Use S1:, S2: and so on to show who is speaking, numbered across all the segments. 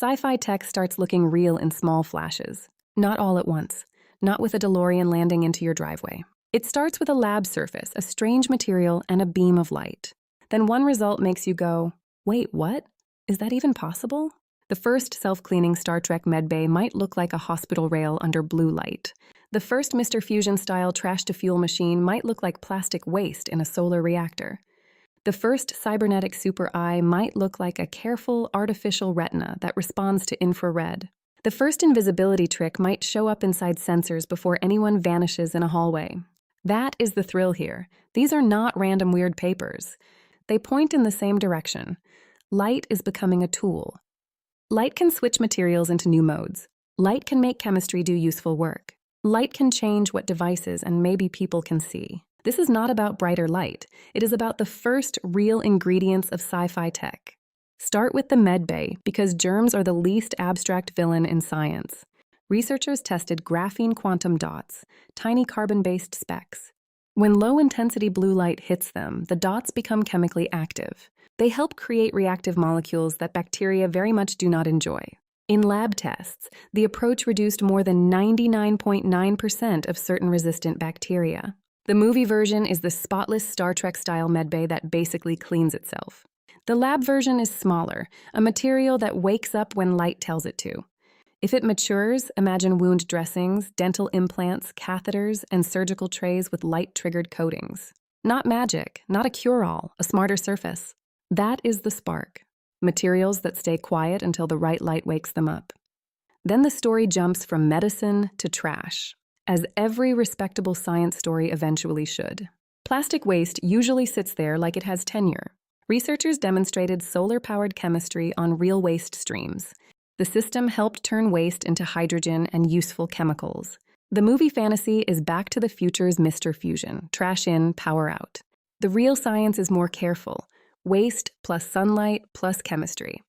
S1: Sci-fi tech starts looking real in small flashes. Not all at once. Not with a DeLorean landing into your driveway. It starts with a lab surface, a strange material, and a beam of light. Then one result makes you go, wait, what? Is that even possible? The first self-cleaning Star Trek medbay might look like a hospital rail under blue light. The first Mr. Fusion-style trash-to-fuel machine might look like plastic waste in a solar reactor. The first cybernetic super eye might look like a careful, artificial retina that responds to infrared. The first invisibility trick might show up inside sensors before anyone vanishes in a hallway. That is the thrill here. These are not random weird papers. They point in the same direction. Light is becoming a tool. Light can switch materials into new modes. Light can make chemistry do useful work. Light can change what devices and maybe people can see. This is not about brighter light. It is about the first real ingredients of sci-fi tech. Start with the medbay because germs are the least abstract villain in science. Researchers tested graphene quantum dots, tiny carbon-based specks. When low-intensity blue light hits them, the dots become chemically active. They help create reactive molecules that bacteria very much do not enjoy. In lab tests, the approach reduced more than 99.9% of certain resistant bacteria. The movie version is the spotless Star Trek-style medbay that basically cleans itself. The lab version is smaller, a material that wakes up when light tells it to. If it matures, imagine wound dressings, dental implants, catheters, and surgical trays with light-triggered coatings. Not magic, not a cure-all, a smarter surface. That is the spark. Materials that stay quiet until the right light wakes them up. Then the story jumps from medicine to trash, as every respectable science story eventually should. Plastic waste usually sits there like it has tenure. Researchers demonstrated solar-powered chemistry on real waste streams. The system helped turn waste into hydrogen and useful chemicals. The movie fantasy is Back to the Future's Mr. Fusion, trash in, power out. The real science is more careful. Waste plus sunlight plus chemistry.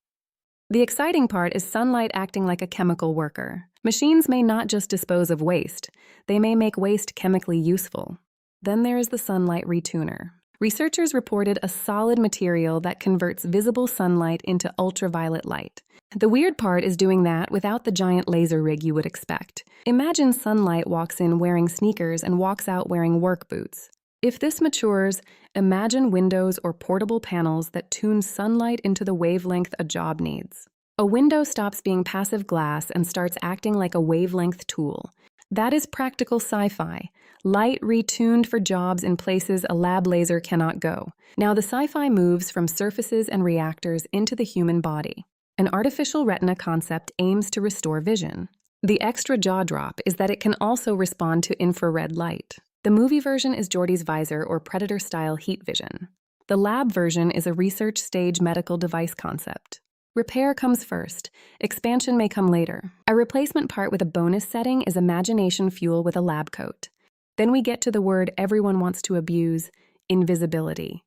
S1: The exciting part is sunlight acting like a chemical worker. Machines may not just dispose of waste, they may make waste chemically useful. Then there is the sunlight retuner. Researchers reported a solid material that converts visible sunlight into ultraviolet light. The weird part is doing that without the giant laser rig you would expect. Imagine sunlight walks in wearing sneakers and walks out wearing work boots. If this matures, imagine windows or portable panels that tune sunlight into the wavelength a job needs. A window stops being passive glass and starts acting like a wavelength tool. That is practical sci-fi. Light retuned for jobs in places a lab laser cannot go. Now the sci-fi moves from surfaces and reactors into the human body. An artificial retina concept aims to restore vision. The extra jaw drop is that it can also respond to infrared light. The movie version is Geordi's visor or Predator-style heat vision. The lab version is a research stage medical device concept. Repair comes first. Expansion may come later. A replacement part with a bonus setting is imagination fuel with a lab coat. Then we get to the word everyone wants to abuse, invisibility.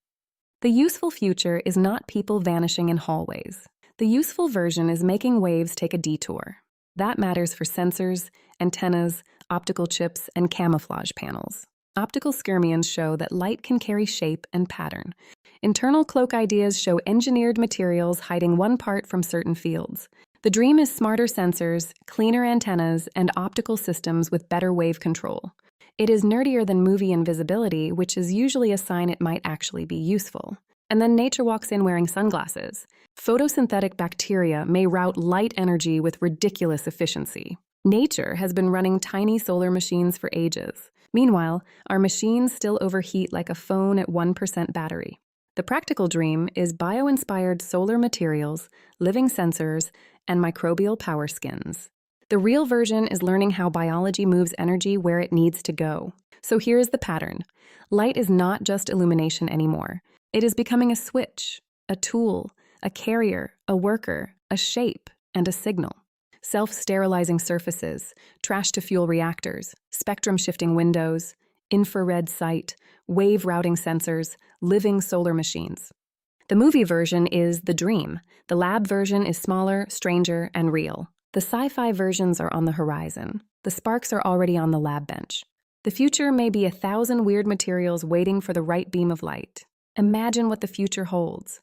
S1: The useful future is not people vanishing in hallways. The useful version is making waves take a detour. That matters for sensors, antennas, optical chips, and camouflage panels. Optical skirmions show that light can carry shape and pattern. Internal cloak ideas show engineered materials hiding one part from certain fields. The dream is smarter sensors, cleaner antennas, and optical systems with better wave control. It is nerdier than movie invisibility, which is usually a sign it might actually be useful. And then nature walks in wearing sunglasses. Photosynthetic bacteria may route light energy with ridiculous efficiency. Nature has been running tiny solar machines for ages. Meanwhile, our machines still overheat like a phone at 1% battery. The practical dream is bio-inspired solar materials, living sensors, and microbial power skins. The real version is learning how biology moves energy where it needs to go. So here's the pattern. Light is not just illumination anymore. It is becoming a switch, a tool, a carrier, a worker, a shape, and a signal. Self-sterilizing surfaces, trash-to-fuel reactors, spectrum-shifting windows, infrared sight, wave-routing sensors, living solar machines. The movie version is the dream. The lab version is smaller, stranger, and real. The sci-fi versions are on the horizon. The sparks are already on the lab bench. The future may be 1,000 weird materials waiting for the right beam of light. Imagine what the future holds.